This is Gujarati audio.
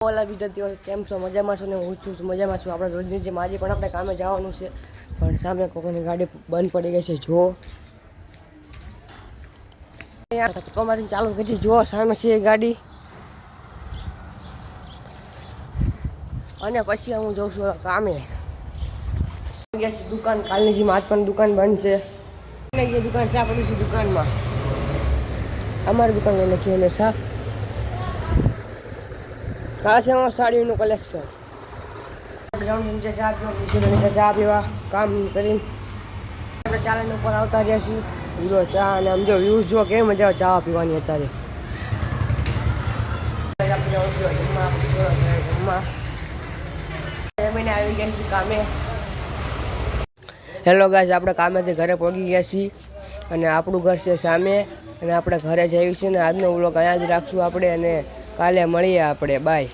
ઓલા વિદ્યાર્થીઓ કેમ છો? મજામાં છો ને? હું છું મજામાં છું. આપણે રોજની જેમ આજે પણ આપણે કામે જવાનું છે, પણ સામે કોઈની ગાડી બંધ પડી ગઈ છે. જો કમારીને ચાલુ કરી જો સામે છે ગાડી, અને પછી હું જઉં છું કામે. દુકાન કાલની જેમ આજ પણ દુકાન બંધ છે. જે દુકાન છે આપણી છું દુકાનમાં, અમારી દુકાન લઈ લખી હંમેશા. આ છે અમારું સાડીનું કલેક્શન. નીચે ચા પીવા કામ કરીને આપણે ચાલીને ઉપર આવતા રહ્યા છીએ. હીરો ચા અને આમ જો વ્યૂઝ જો કેમ મજા આવે ચા પીવાની. અત્યારે મહિને આવી ગયા છીએ કામે. હેલો ગાઈસ, આપણે કામેથી ઘરે પહોંચી ગયા છીએ અને આપણું ઘર છે સામે, અને આપણે ઘરે જઈએ છીએ. ને આજનો વ્લોગ અહીંયા જ રાખશું આપણે, અને કાલે મળીએ આપણે. બાય.